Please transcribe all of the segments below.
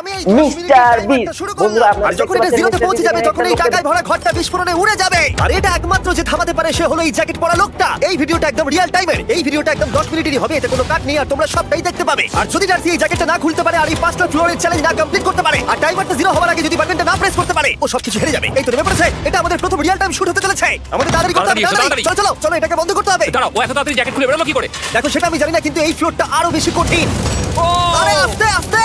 আমি এই 10 মিনিটের মিস্টার টাইমারটা বিস্ট শুরু বন্ধুরা করলাম। আর যখন এটা জিরোতে পৌঁছে যাবে তখন এই টাকায় ভরা ঘরটা বিস্ফোরণে উড়ে যাবে। আর এটা একমাত্র যে থামাতে পারে সে হলো এই জ্যাকেট পরা লোকটা। এই ভিডিওটা একদম রিয়েল টাইমের, এই ভিডিওটা একদম 10 মিনিটেরই হবে, এতে কোনো কাট নেই আর তোমরা সবটাই দেখতে পাবে। আর যদি ডার্সি এই জ্যাকেটটা না খুলতে পারে আর এই 5টা ফ্লোরের চ্যালেঞ্জ না কমপ্লিট করতে পারে আর টাইমারটা জিরো হওয়ার আগে যদি বাটনটা না প্রেস করতে পারে ও সবকিছু হেরে যাবে। এই তো নেমে পড়েছে, এটা আমাদের প্রথম রিয়েল টাইম শুট হতে চলেছে। আমাদের তাড়াতাড়ি করতে হবে, তাড়াতাড়ি চলো চলো চলো, এটাকে বন্ধ করতে হবে। দাঁড়াও, ও এত তাড়াতাড়ি জ্যাকেট খুলে বেরোলো কি করে? দেখো সেটা আমি জানি না, কিন্তু এই ফ্লোরটা আরো বেশি কঠিন। আরে আস্তে আস্তে।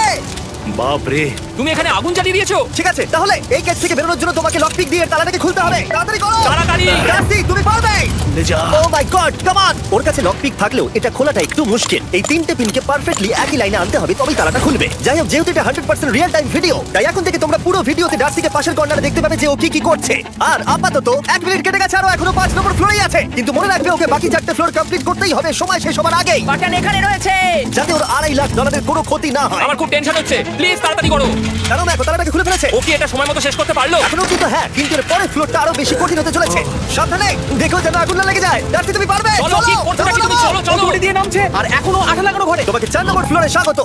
বাপ রে, তুমি এখানে আগুন জ্বালিয়ে দিয়েছো। ঠিক আছে, তাহলে এই কেস থেকে বেরোনোর জন্য তোমাকে লক পিক দিয়ে তালাটাকে খুলতে হবে। তাড়াতাড়ি করো, তাড়াতাড়ি। ডার্সি তুমি পারবে। লে যা। ও মাই গড, কাম অন। ওর কাছে লক পিক থাকলেও এটা খোলাটা একটু মুশকিল। এই তিনটে পিনকে পারফেক্টলি একই লাইনে আনতে হবে, তবেই তালাটা খুলবে। যাই হোক, যেহেতু এটা 100% রিয়েল টাইম ভিডিও, তাই এখন থেকে তোমরা পুরো ভিডিওতে ডার্সিকে পাশের কর্নারে দেখতে পাবে যে ও কি কি করছে। আর আপাতত 1 মিনিট কেটে গেছে, আরো এখনো 5 নম্বর ফ্লোরেই আছে। কিন্তু মনে রাখবে ওকে বাকি 4টে ফ্লোর কমপ্লিট করতেই হবে সময় শেষ হবার আগেই, বাটন এখানে রয়েছে, যাতে ওর $2.5 লাখ কোনো ক্ষতি না হয়। আমার খুব টেনশন হচ্ছে, প্লিজ তাড়াতাড়ি করো। কারণ দেখো তালাটাকে খুলে ফেলেছে। ও কি এটা সময় মতো শেষ করতে পারলো? এখনো কিন্তু হ্যাঁ, কিন্তু এর পরের ফ্লোরটা আরো বেশি কঠিন হতে চলেছে। সাবধানে দেখো যেন আগুন না লেগে যায়। ডার্সি তুমি পারবে। চলো, কি করছো নাকি তুমি? চলো চলো। দড়ি দিয়ে নামছে আর এখনো আঠা লাগানো ঘরে। তোমাকে 4 নম্বর ফ্লোরে স্বাগত।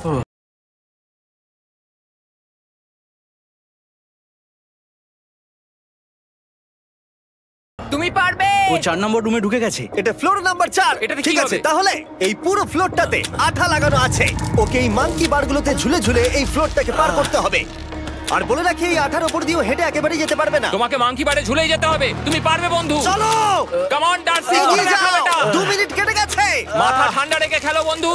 তুমি পারবে। ও 4 নম্বর রুমে ঢুকে গেছে। এটা ফ্লোর নাম্বার 4। এটাতে কি ঠিক আছে, হবে? তাহলে এই পুরো ফ্লোরটাতে আঠা লাগানো আছে। ওকে এই মাঙ্কি বারগুলোতে ঝুলে ঝুলে এই ফ্লোরটাকে পার করতে হবে। আর বলে রাখি, এই আঠার উপর দিয়েও হেঁটে একেবারেই যেতে পারবে না। তোমাকে মাংকি বারে ঝুলেই যেতে হবে। তুমি পারবে বন্ধু। চলো কাম অন ডার্সি, এগিয়ে করে দেখাও যাও। এটা। 2 মিনিট কেটে গেছে। মাথা ঠান্ডা রেখে খেলো বন্ধু।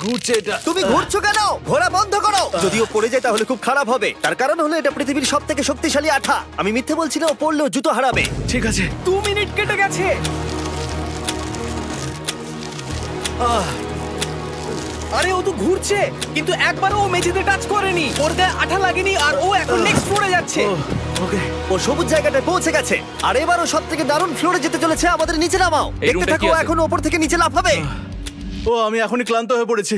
ঘুরছে এটা। তুমি ঘুরছো কেন? ঘোরা বন্ধ করো। যদিও পড়ে যায় তাহলে খুব খারাপ হবে। তার কারণ হলো এটা পৃথিবীর সবথেকে শক্তিশালী আঠা। আমি মিথ্যে বলছি না, ও পড়লেও জুতো হারাবে। ঠিক আছে। 2 মিনিট কেটে গেছে। আরে ও তো ঘুরছে, কিন্তু একবারও ও মেঝেতে টাচ করেনি। ওর গায়ে আঠা লাগেনি আর ও এখন নেক্সট ফ্লোরে যাচ্ছে। ওকে। ও সবুজ জায়গাটায় পৌঁছে গেছে। আর এবারও সবথেকে দারুণ ফ্লোরে যেতে চলেছে। আমাদের নিচে নামাও। এই দেখতে রুমটা থাকো, কি আছে? এখন উপর থেকে নিচে লাফাবে। ও আমি এখনই ক্লান্ত হয়ে পড়েছি।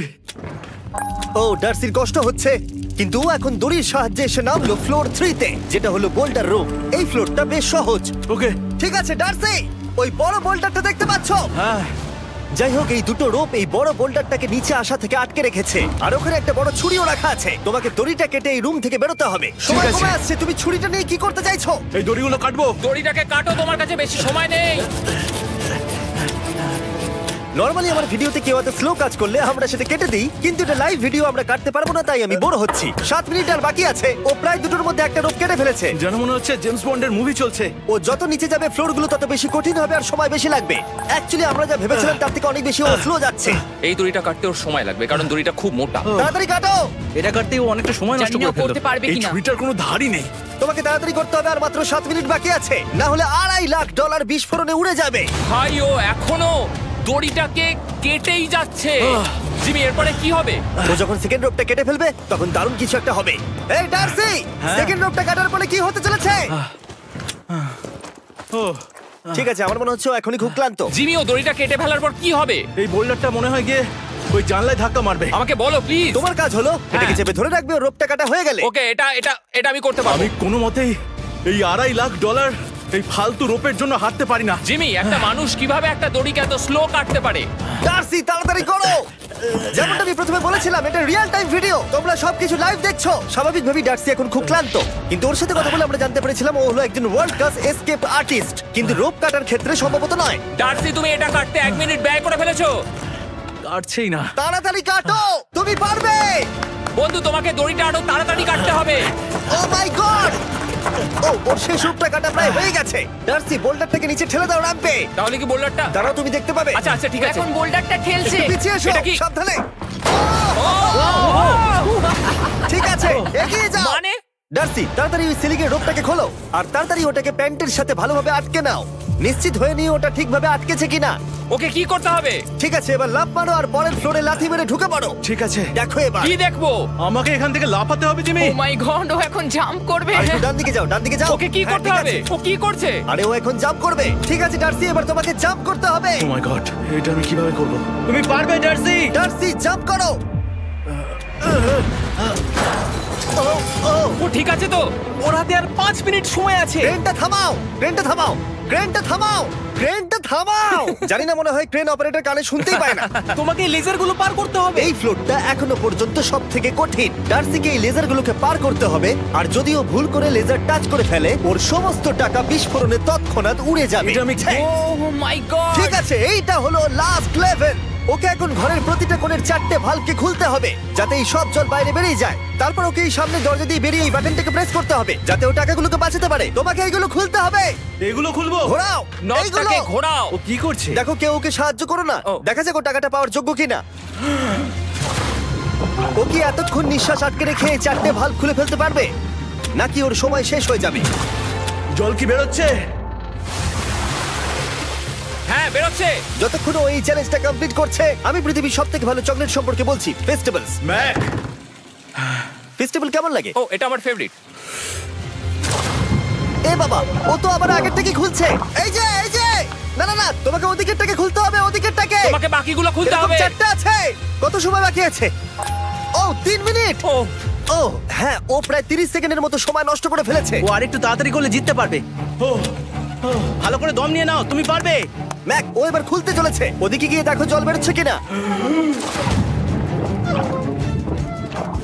ও ডার্সির কষ্ট হচ্ছে, কিন্তু ও এখন দড়ির সাহায্যে এসে নামলো ফ্লোর 3 তে, যেটা হলো বোল্টার রুম। এই ফ্লোরটা বেশ সহজ। ওকে। ঠিক আছে ডার্সি, ওই বড় বোল্টারটা দেখতে পাচ্ছো? হ্যাঁ। যাই হোক, এই দুটো রোপ এই বড় বোল্ডারটাকে নিচে আসা থেকে আটকে রেখেছে। আর ওখানে একটা বড় ছুরিও রাখা আছে। তোমাকে দড়িটা কেটে এই রুম থেকে বেরোতে হবে। সময় আছে। কমে আসছে, তুমি ছুরিটা নিয়ে কি করতে চাইছো? এই দড়িগুলো কাটবো। দড়িটাকে কাটো, তোমার কাছে বেশি সময় নেই। নরমালি আমার ভিডিওতে কেউ এত স্লো কাজ করলে আমরা সেটা কেটে দিই, কিন্তু এটা লাইভ ভিডিও আমরা কাটতে পারবো না, তাই আমি বোর হচ্ছি। 7 মিনিট আর বাকি আছে। ও প্রায় দুটোর মধ্যে একটা রোপ কেটে ফেলেছে। যেন মনে হচ্ছে জেমস বন্ডের মুভি চলছে। ও যত নিচে যাবে ফ্লোরগুলো তত বেশি কঠিন হবে আর সময় বেশি লাগবে। অ্যাকচুয়ালি আমরা যা ভেবেছিলাম তার থেকে অনেক বেশি ও স্লো যাচ্ছে। এই দড়িটা কাটতে ওর সময় লাগবে, কারণ দড়িটা খুব মোটা। তাড়াতাড়ি কাটো। এটা কাটতে ও অনেকটা সময় নষ্ট জানি না করে ফেললো। করতে পারবে এই কিনা। ছুরিটার কোনো ধারই নেই। তোমাকে তাড়াতাড়ি করতে হবে, আর মাত্র 7 মিনিট বাকি আছে, না হলে $2.5 লাখ বিস্ফোরণে উড়ে যাবে। ভাই ও এখনো দড়িটাকে কেটেই যাচ্ছে। জিমি, এরপরে কি হবে? ও যখন সেকেন্ড রোপটা কেটে ফেলবে তখন দারুণ কিছু একটা হবে। এই ডার্সি, সেকেন্ড রোপটা কাটার পরে কি হতে চলেছে? ও ঠিক আছে, আমার মনে হচ্ছে ও এখনই খুব ক্লান্ত। জিমি, ও দড়িটা কেটে ফেলার পর কি হবে? এই বোল্ডারটা মনে হয় গিয়ে ওই জানলায় ধাক্কা মারবে। আমাকে বলো প্লিজ। তোমার কাজ হলো এটাকে চেপে ধরে রাখবে, ও রোপটা কাটা হয়ে গেলে। ওকে, এটা এটা এটা আমি করতে পারবো। আমি কোনো মতেই এই $2.5 লাখ এই ফালতু রোপের জন্য হাঁটতে পারি না। জিমি, একটা মানুষ কিভাবে একটা দড়িকে এত স্লো কাটতে পারে? ডার্সি তাড়াতাড়ি করো। যেমনটা আমি প্রথমে বলেছিলাম, এটা রিয়েল টাইম ভিডিও, তোমরা সবকিছু লাইভ দেখছো। স্বাভাবিকভাবেই ডার্সি এখন খুব ক্লান্ত, কিন্তু ওর সাথে কথা বলে আমরা জানতে পেরেছিলাম ও হলো একজন ওয়ার্ল্ড ক্লাস এসকেপ আর্টিস্ট, কিন্তু রোপ কাটার ক্ষেত্রে সম্ভবত নয়। ডার্সি, তুমি এটা কাটতে 1 মিনিট ব্যয় করে ফেলেছো। কাটছেই না। তাড়াতাড়ি কাটো, তুমি পারবে। বন্ধু, তোমাকে দড়িটা আরো তাড়াতাড়ি কাটতে হবে। ও মাই গড! ওর শেষ রূপটা কাটা প্রায় হয়ে গেছে। ডার্সি, বোল্ডারটাকে নিচে ঠেলে দাও রাম্পে। তাহলে কি বোল্ডারটা? দাঁড়াও, তুমি দেখতে পাবে। আচ্ছা আচ্ছা, ঠিক আছে। এখন বোল্ডারটা ঠেলছে। পিছিয়ে এসো, এটা কি? সাবধানে। ঠিক আছে, এগিয়ে যাও। মানে? ডার্সি, তাড়াতাড়ি ওই সিলিংয়ের রোপটাকে খোলো আর তাড়াতাড়ি ওটাকে প্যান্টের সাথে ভালোভাবে আটকে নাও। নিশ্চিত হয়ে নিও ওটা ঠিকভাবে আটকেছে কিনা। ওকে কি করতে হবে? ঠিক আছে, এবার লাফ মারো আর পরের ফ্লোরে লাথি মেরে ঢুকে পড়ো। ঠিক আছে। দেখো এবার। কি দেখবো? আমাকে এখান থেকে লাফাতে হবে জিমি। ও মাই গড, ও এখন জাম্প করবে। আর একটু ডান দিকে যাও, ডান দিকে যাও। ওকে কি হ্যাঁ, করতে ঠিক হবে? আছে। ও কি করছে? আরে ও এখন জাম্প করবে। ঠিক আছে ডার্সি, এবার তোমাকে জাম্প করতে হবে। ও মাই গড, এটা আমি কিভাবে করব? তুমি পারবে ডার্সি। ডার্সি, জাম্প করো। ও ঠিক আছে তো? ওর হাতে আর 5 মিনিট সময় আছে। ট্রেনটা থামাও, ট্রেনটা থামাও, ট্রেনটা থামাও। ক্রেনটা থামাও। জানি না, মনে হয় ক্রেন অপারেটর কানে শুনতেই পায় না। তোমাকে লেজার গুলো পার করতে হবে। এই ফ্লোরটা এখনো পর্যন্ত সব থেকে কঠিন। ডার্সিকে এই লেজারগুলোকে পার করতে হবে, আর যদিও ভুল করে লেজার টাচ করে ফেলে, ওর সমস্ত টাকা বিস্ফোরণে তৎক্ষণাৎ উড়ে যাবে। এটা আমি ও মাই গড! ঠিক আছে, এইটা হলো লাস্ট লেভেল। ওকে এখন ঘরের প্রতিটা কোণের 4টে ভালভকে খুলতে হবে যাতে এই সব জল বাইরে বেরিয়ে যায়। তারপর ওকে এই সামনে দরজা দিয়ে বেরিয়ে এই বাটনটাকে প্রেস করতে হবে যাতে ও টাকাগুলোকে বাঁচাতে পারে। তোমাকে এইগুলো খুলতে হবে। এগুলো খুলবো? ঘোরাও এইগুলো। নটটাকে ঘোরাও। ও কি করছে? দেখো কেউ ওকে সাহায্য করো না। ও। দেখা যাক ও টাকাটা পাওয়ার যোগ্য কিনা। ও কি এতক্ষণ নিঃশ্বাস আটকে রেখে এই 4টে ভালভ খুলে ফেলতে পারবে, নাকি ওর সময় শেষ হয়ে যাবে? জল কি বেরোচ্ছে? হ্যাঁ, বেরোচ্ছে। যতক্ষণ ও এই চ্যালেঞ্জটা কমপ্লিট করছে, আমি পৃথিবীর সবথেকে ভালো চকলেট সম্পর্কে বলছি, ফেস্টিভ্যালস। ম্যাক, ফেস্টিভ্যাল কেমন লাগে? ও, এটা আমার ফেভারিট। এ বাবা, ও তো আবার আগের থেকে খুলছে। এই যে না না না, তোমাকে ওদিকেরটাকে খুলতে হবে, ওদিকেরটাকে। তোমাকে বাকিগুলো খুলতে এরকম হবে। 4টা আছে। কত সময় বাকি আছে? ও 3 মিনিট। ও, ও হ্যাঁ, ও প্রায় 30 সেকেন্ডের মতো সময় নষ্ট করে ফেলেছে। ও আরেকটু তাড়াতাড়ি করলে জিততে পারবে। ভালো করে দম নিয়ে নাও, তুমি পারবে। ম্যাক, ও এবার খুলতে চলেছে। ওদিকে গিয়ে দেখো জল বেরোচ্ছে কিনা।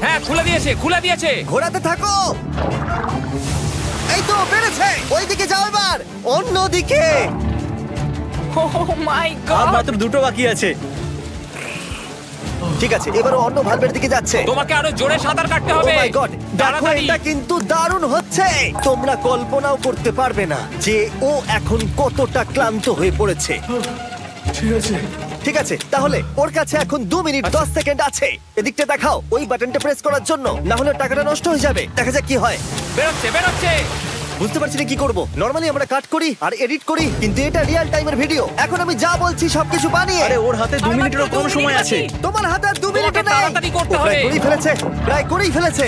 হ্যাঁ, খুলে দিয়েছে। ঘোরাতে থাকো। এই তো বেড়েছে। ওইদিকে যাও এবার। অন্যদিকে। ও মাই আর গড! মাত্র 2টো বাকি আছে। ঠিক আছে, এবার ও অন্য ভালভের দিকে যাচ্ছে। তোমাকে আরো জোরে সাঁতার কাটতে ও হবে। মাই গড, দেখো তাড়াতাড়ি। এটা কিন্তু দারুণ হচ্ছে। তোমরা কল্পনাও করতে পারবে না যে ও এখন কতটা ক্লান্ত হয়ে পড়েছে। ঠিক আছে। ঠিক আছে, তাহলে ওর কাছে এখন 2 মিনিট 10 সেকেন্ড আছে। এদিকটা দেখাও ওই বাটনটা প্রেস করার জন্য, না হলে টাকাটা নষ্ট হয়ে যাবে। দেখা যাক কি হয়। বেরোচ্ছে। বুঝতে পারছি না কি করব। নরমালি আমরা কাট করি আর এডিট করি, কিন্তু এটা রিয়েল টাইমের ভিডিও। এখন আমি যা বলছি সবকিছু বানিয়ে। আরে ওর হাতে 2 মিনিটেরও কম সময় আছে। তোমার হাতে আর 2 মিনিট তোমাকে নেই। তাড়াতাড়ি করতে ও প্রায় হবে। করেই ফেলেছে।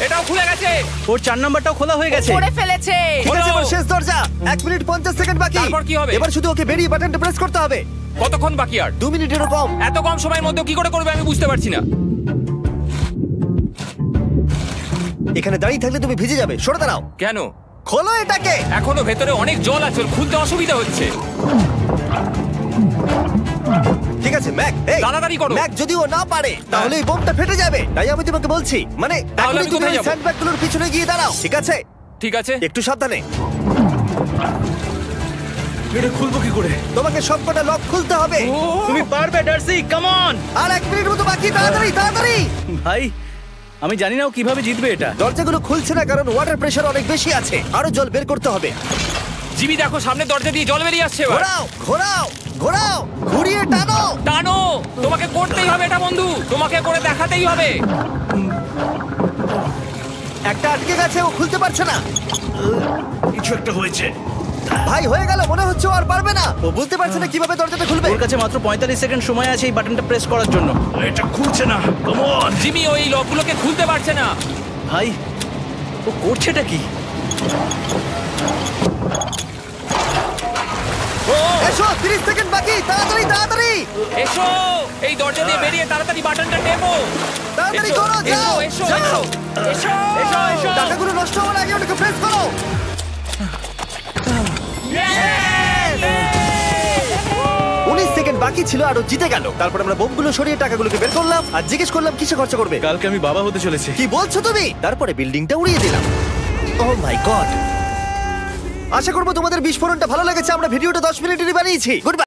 এটাও খুলে গেছে। ওর 4 নাম্বারটাও খোলা হয়ে গেছে। করে ফেলেছে। ঠিক আছে, হলো। এবার শেষ দরজা। 1 মিনিট 50 সেকেন্ড বাকি। তারপর কি হবে? এবার শুধু ওকে বেরিয়ে বাটনটা প্রেস করতে হবে। কতক্ষণ বাকি আর? 2 মিনিটেরও কম। এত কম সময়ের মধ্যে কি করে করবে আমি বুঝতে পারছি না। এখানে দাঁড়িয়ে থাকলে তুমি ভিজে যাবে। সরে দাঁড়াও। কেন? খোলো এটাকে। এখনো ভেতরে অনেক জল আছে, ওর খুলতে অসুবিধা হচ্ছে। ঠিক আছে ম্যাক, এই তাড়াতাড়ি করো। ম্যাক, যদি ও না পারে তাহলে এই বোমটা ফেটে যাবে। তাই আমি তোমাকে বলছি, মানে তাহলে এখনই আমি তুমি কোথায় ওই যাবো? স্যান্ডব্যাগগুলোর পিছনে গিয়ে দাঁড়াও। ঠিক আছে, ঠিক আছে। একটু সাবধানে। এটা খুলবো কি করে? তোমাকে সবকটা লক খুলতে হবে। তুমি পারবে ডার্সি, কাম অন। আর 1 মিনিট মতো বাকি। তাড়াতাড়ি। ভাই, আমি জানি না ও কিভাবে জিতবে এটা। দরজাগুলো খুলছে না কারণ ওয়াটার প্রেশার অনেক বেশি আছে। আরো জল বের করতে হবে। জিমি দেখো, সামনে দরজা দিয়ে জল বেরিয়ে আসছে। এবার ঘোরাও, ঘুরিয়ে টানো। টানো। তোমাকে করতেই হবে এটা বন্ধু, তোমাকে করে দেখাতেই হবে। একটা আটকে গেছে, ও খুলতে পারছে না। কিছু একটা হয়েছে। ভাই, হয়ে গেল। মনে হচ্ছে ও আর পারবে না। ও বুঝতে পারছে না কিভাবে দরজাটা খুলবে। ওর কাছে মাত্র 45 সেকেন্ড সময় আছে এই বাটনটা প্রেস করার জন্য। এটা খুলছে না। Come on. জিমি ওই লকগুলোকে খুলতে পারছে না। ভাই, ও করছেটা কি? ও এসো, 30 সেকেন্ড বাকি। তাড়াতাড়ি। এসো, এই দরজা দিয়ে বেরিয়ে তাড়াতাড়ি বাটনটা টেপো। তাড়াতাড়ি এসো, করো, যাও। এসো, এসো, এসো, এসো, এসো। টাকাগুলো নষ্ট হওয়ার আগে ওটাকে প্রেস করো। 19 সেকেন্ড বাকি ছিল আর ও জিতে গেল। তারপর আমরা বোমগুলো সরিয়ে টাকাগুলোকে বের করলাম আর জিজ্ঞেস করলাম কিসে খরচা করবে। কালকে আমি বাবা হতে চলেছি। কি বলছো তুমি? তারপরে বিল্ডিংটা উড়িয়ে দিলাম। ও মাই গড। আশা করবো তোমাদের বিস্ফোরণটা ভালো লেগেছে। আমরা ভিডিওটা 10 মিনিটেরই বানিয়েছি। Good bye.